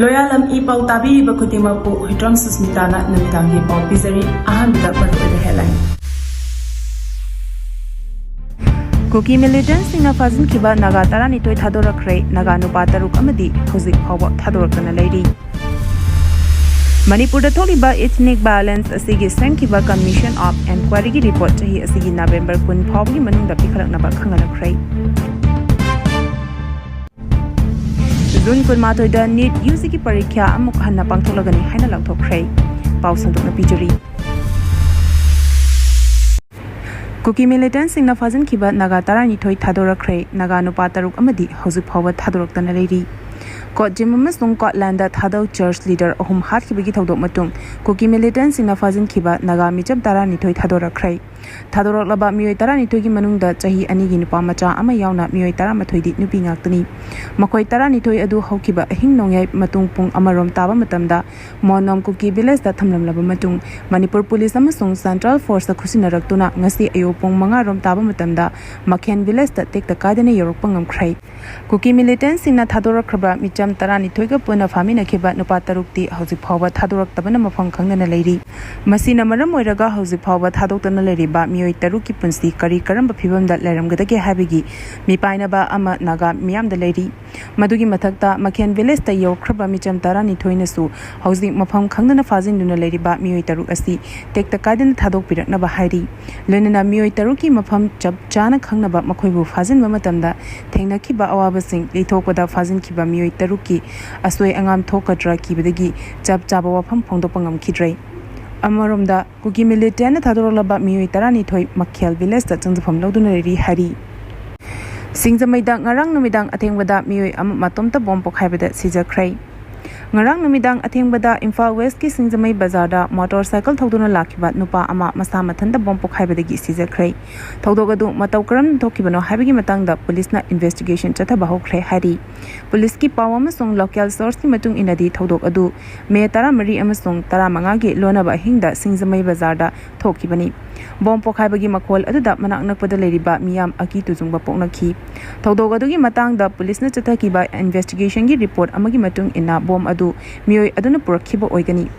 Loyalam E-PAO tabi bakutimapu hitram susmitana namitangi pau pizari ahamda marude headline. Kuki militants in a Fajinkhiba Naga Taranitoi Thadokrakhre Naga nupa taruk amadi huzik phawa Thadokrakhre lady. Manipur tholiba ethnic violence asigi Sijakhre Commission of Inquiry report chahi asigi November 10 phawgi manungda pikharaknaba Khangdri. June 10 da NEET UG ki parikya amuk hanna pangtholagani haina langthokre. Pau sandukna pijari. Kuki militants in a Fajinkhiba Naga Taranitoi Thadokrakhre Naga nupa taruk amadi huzik phawa Thadokrakhre lady. Court Jimamasung Scotland Thadau Church leader Ohum Hatkibigi Todok Matung, Kuki militants in a Fajinkhiba Naga Michab Taranitoi Thadokrakhre. Thadokraklaba Mioi Taranitoi Manungda Chahi Anigi Nupamacha Amayauna Mioi Taramatoi Nupingaktani. Makoi Taranitoi Adu Hokiba Hing Nongai Matung Pung Amarom Taba Matamda, Monom Kuki village that Tamlam Laba Matung, Manipur Police Amasung Central Force the Kusinaratuna, Ngasi Ayopong Mangarom Taba Matamda, Maken village that take the Kadene Yoropangam Kray. Kuki militants in a Thadokrakhre Micham Taranitoi Puna Famina Kiba Nupatarukti, Hosi Power Thadok Tabana Mafam Khangdri lady. Masina Maramoiraga Hosi Power Thadokana lady ba Mioi Taruki Punsi Kari Karamba Pibam that Leram Gadake Habigi, Mipainaba Ama Naga Miam the lady. Madugi Mathanta Maken village the Yokraba Micham Taranitoi Nasu, Hosi Mafam Khangdri Fazin Duna lady ba Mioi Taru Asi, take the Kadan Thadok Piraknaba Hari. Lenina Mioi Taruki Mafam Chab Chana Khangnaba Makoibu Fazin Mamatanda, Tengna Kiba Awabasing, Litokoda Fajinkhiba Mioi Taruki, Asway Angam Tokadra Kibadagi, Chab Chabawapam Pongdopangam Kidray. Amaromda, Kuki militant Thadokraklaba Mioi Taranitoi Makhel village that Changfam Lodunari Hari. Singzamaidang Ngarang Numidang Atengwada Mioi Matomta Bomb Pokhaibada Sijakhre. Ngarang Numidang Atengwada Imphal West ki Singzamai Bazarda motorcycle Thoduna Lakiba Nupa Ama Masa Mathanta Bomb Pokhaibadagi Sijakhre. Thodogadu Mataukaram Tokibano Habigi Matangda Police na investigation Chataba Hokre Hari. Police ki Pao Amasung local source ki Matung Inadi Thodogadu Me Taramari Amasung Taramangagi Lonaba Hingda Singzamai Bazarda Tokibani. Bomb Pokhaibagi Makol Aduda Manak Padaleriba Miam Aki Tuzumba Poknaki. Thodogadu Matangda Police na Chatakiba investigation ki report Amagi Matung Ina Bomb Adu Mioi Aduna Purakhiba Oigani.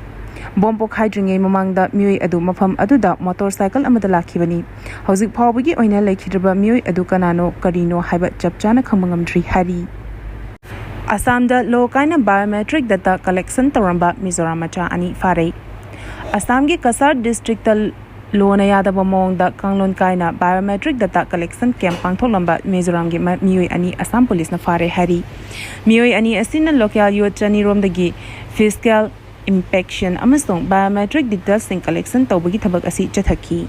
Bomb Pokhaidringai Mamangda Mioi Adu Mafam Aduda motorcycle Amada Lakibani. Housing Pawagi Oina Lakidraba Mioi Adu Kanano Karino Haiba Chapchana Khamangamdri Hari. Assamda Low Kaina Biometric Data Collection Taramba Mizoramacha Ani Fare. Assamgi Kasar District Lona Yadaba Mongda Kanglon Kaina Biometric Data Collection Camp Pangtholamba Mizoramgi Mioi Ani Assam Police na Fare Hari. Mioi Ani Asina Local Yochani Romdagi Fiscal Inspection Amasong Biometric Details Collection Tawbagi Tabak Asi Chathaki.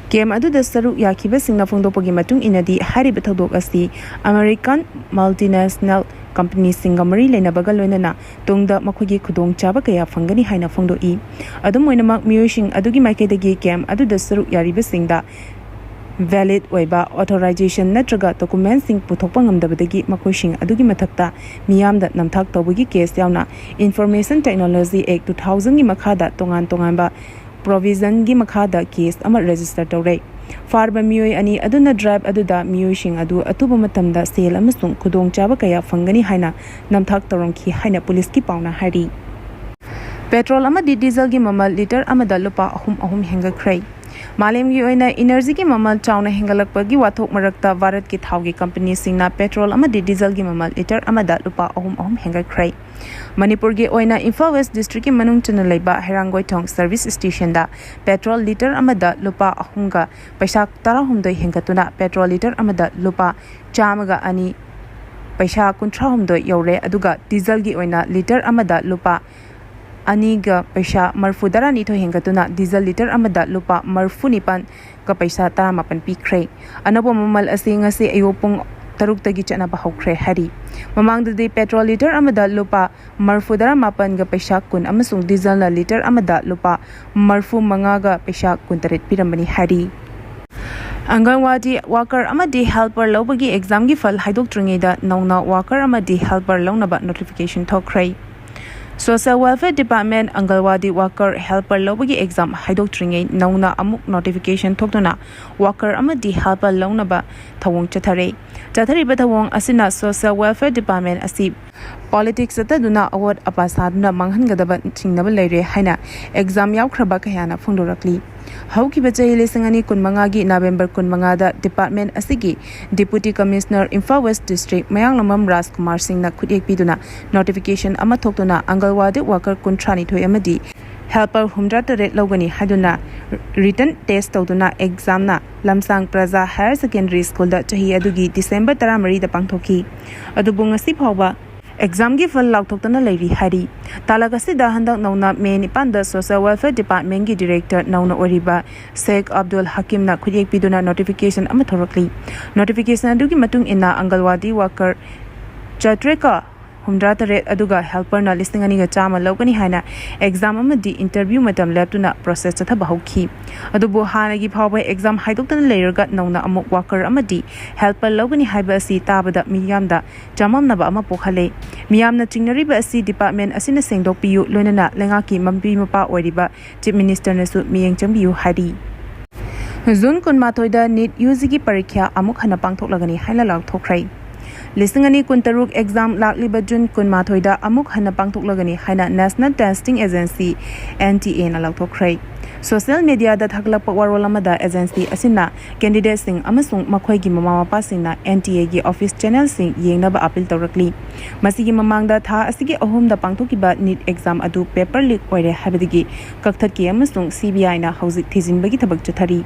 Game Adu the Saru Yakiba Singna Fondopagi Matung Inadi Hari Betodok Asi American multinational company Singamari Lena Bagalona Tungda Makugi Kudong Chabakaya Fangani Haina Fondo E. Adumoinamak Mushing Adugi Makedagi Game Adu the Saru Yariba Singda valid Weba authorization Natraga documents Sing Putopangam Dabadagi Makushing Adugi Mathata Miam that Namtak Tawagi case Yauna Information Technology Act 2000 Makada Tongan Tongamba Provision gi Makada case Ama register Tore. Farba Mioi Ani Aduna drive Aduda Mushing Adu Atuba Matamda Sale Amasung Kudong Chabakaya Fangani Haina Namtak Toronki Haina Police ki Pauna Hari. Petrol Amadi Diesel gi Mamal liter Amada Lupa Ahum Hengakhre. Malem gi oina energy ki mamal chauna hengalakpagi wathok marakta Bharat ki thaugi company singna petrol amadi diesel gi mamal liter amada lupa ahum hengakhre. Manipur gi oina Imphal West district ki manung chana leiba Herangoi Thong service station da petrol liter amada lupa ahumga paisa tarahumdoi hengatuna petrol liter amada lupa chamaga ani paisa kuntrahumdoi yore aduga diesel gi oina liter amada lupa Aniga Paisa Marfudara Nito Hengatuna diesel liter amada lupa Marfunipan ka paisa taramapan pikre. Anabo mamal asinga si ayopong Taruktagi Chana Bahokre Hari. Mamang the petrol liter amada lupa Marfudara Mapan ga paisa kun amasung diesel na liter amada lupa Marfu Mangaga paisa kun tarit pirambani Hari. Anganwadi worker amadi helper lobagi exam gi fal haidok tringeda nauna worker amadi helper launaba notification thokre. Social Welfare Department Angalwadi Worker Helper Lobagi Exam Haidok Tringai Nauna Amuk Notification Tokdona Worker Amadi Helper Launaba Tawong Chathare. Chathare Batawong Asina Social Welfare Department Asib Politics ataduna award apasaduna manghangadaba chingnaba leire haina exam yaukhraba kayana phongdorakli haukiba chahi lesangani kunmangagi November kunmangada department asigi deputy commissioner Imphal West district mayanglamam Rajkumar Singh na khudek piduna notification ama thoktuna angalwadi worker kuntrani thoi amadi helper humdra tare logani haduna written test tawduna exam na lamsang praja higher secondary school da chahi adugi December 13 da pangthoki adubu ngasi phawba exam gi fal laukthokna leiri hari talagasi da handak nauna me nipan da social welfare department gi director nauna oriba Sheikh Abdul Hakim na khujek piduna notification ama thorakli notification adugi matung ina angalwadi worker chatreka humdra tare aduga helper na listing ani ga chama logani haina exam amadi interview matam laptuna process chathaba hauki adubu hanagi phawbai exam haidokna leiraga nauna amuk worker amadi helper logani haiba asi tabada miyamda chamamnaba ama pokhale miyamna chingnariba asi department asina sengdok piyu loinana lengaki mampi mapa oiriba chief minister nasu miyeng chambiyu hari June kunmathoida NEET UG gi parikya amuk hana pangthoklagani haina laukthokrai Lisingani kuntaruk exam lakliba June kunmathoida amuk hana pangthoklagani haina National Testing Agency NTA na laukthokrai Social media da thaklakpa warolamada agency asina candidate sing amasung makhoi gi mama mapa singna NTA gi office channel sing yengnaba appeal tawrakli masigi mamangda tha asigi ahum da pangthokiba NEET exam adu paper leak oire habidigi kakthaki amasung CBI na hauzik thijinbagi thabak chathari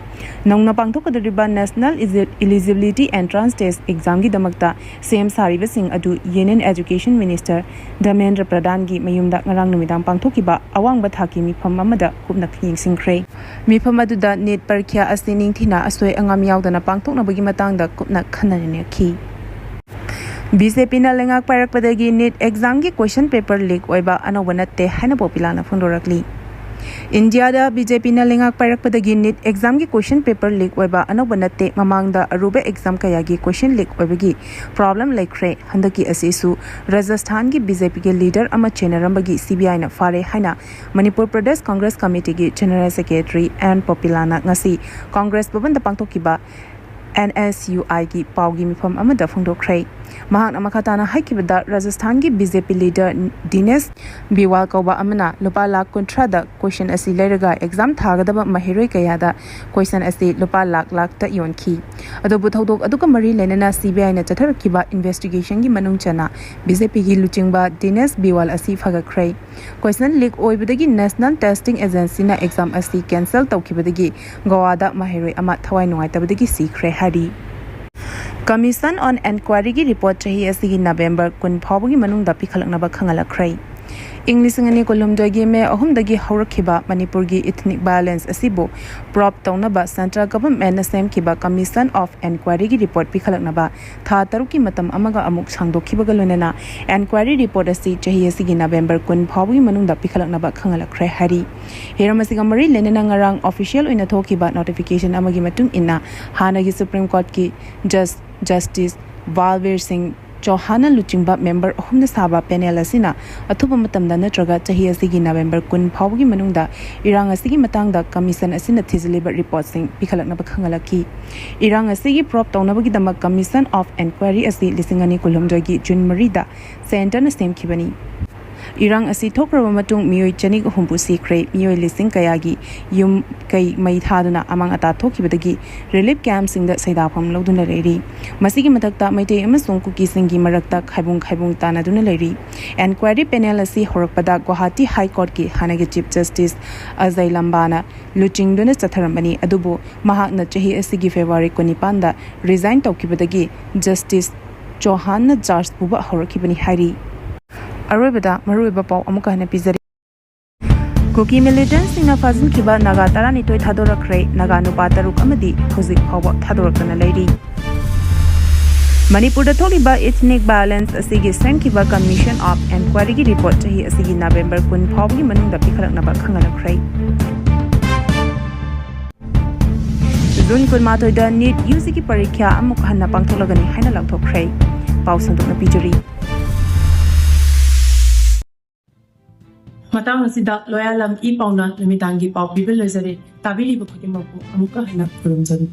nongna pangthokadriba National Eligibility Entrance Test exam gi damakta same sariba sing adu Union Education Minister Dharmendra Pradhan gi mayumda ngarang numidang pangthokiba awangba thaki mifam amada kupna khingsing Mifam aduda NEET parikya asining thina asoi angam yaudana pangthoknabagi matangda kupna khananane khi BJP na lengak parakpadagi NEET exam gi question paper leak oiba anoba natte haina popilana phondorakli India da BJP na lengak parakpadagi NEET exam gi question paper leak oiba anoba natte mamangda aruba exam kaya gi question leak oibagi problem laikre handaki asisu Rajasthan gi BJP gi leader ama chenaramagi CBI na fare haina Manipur Pradesh Congress Committee gi General Secretary and Popilana ngasi Congress bhavan da pangthokiba NSUI gi paugi mifam amada phongdokrai mahak amakhatana haikibada Rajasthan gi BJP leader Dinesh Biwal kauba amana lupa lakh kontra da question asi leiraga exam thagadaba mahiroi kayada question asi lupa lakh ta yonki adobu thodok aduka mari lenana CBI na chatharkiba investigation gi manung chana BJP gi luchingba Dinesh Biwal asi phagakrai question leak oibadagi National Testing Agency na exam asi cancel tawkibadagi Goa da mahiroi ama thawai nungai tabadagi sikre hari Commission on Enquiry gi report chahi asigi November kun phawgi manungda pikhalaknaba khangalakrai English ngani kolumdagi me ahumdagi haurakhiba Manipur gi ethnic violence asibo prop tawnaba central government na semkiba Commission of Enquiry gi report pikhalaknaba tha taruki matam amaga amuk sangdokhibaga lonena enquiry report asi chahi asigi November kun phawgi manungda pikhalaknaba khangalakrai hari heramasiga mari lenena ngarang official oina thokiba notification amagi matung inna hanagi Supreme Court ki Justice Balveer Singh Chauhana luchingba member ahumna saba panel asina athuba matamda natraga chahi asigi November kun phawgi manungda irang asigi matangda commission asina thizliba report sing pikhalakna bakhangalaki irang asigi prop tawnabagi damak Commission of Enquiry asi lisingani kulumjogi June 3 da center na semkhibani Irang asi thokraba matung Mioi chanik humpu sikre Mioi lising kayagi yum kai mai thaduna amang ata thokibadagi relief camp singda saidafam loduna leiri masigi matakta maitei amasung kuki singi marakta khaibung tanaduna leiri enquiry panel asi horakpada Guwahati High Court ki hanagi Chief Justice Ajay Lambana luchingduna chatharambani adubu mahakna chahi asigi February 9 da resign tawkibadagi Justice Chauhan na charge buba horakibani hari Arubada Maruba Pau Amukana Pizari Cookie militants in a Fajinkhiba Naga Taranitoi Thadokrakhre Naga Nupataruk Amadi Huzik Hawa Thadokrakhre lady Manipur the Tholiba ethnic violence asigi Sijakhre Commission of Enquiry report chahi asigi November kun phawgi manung da pikhalaknaba khangalakrai June kun mathoida NEET UG ki parikya amuk hanna pangtholagani haina laukthokrai pau sandokna pijari Matang asida loyalam E-PAO na namitangi pau bibil lezari tabili bakhuti mapu amuka hina kurumjari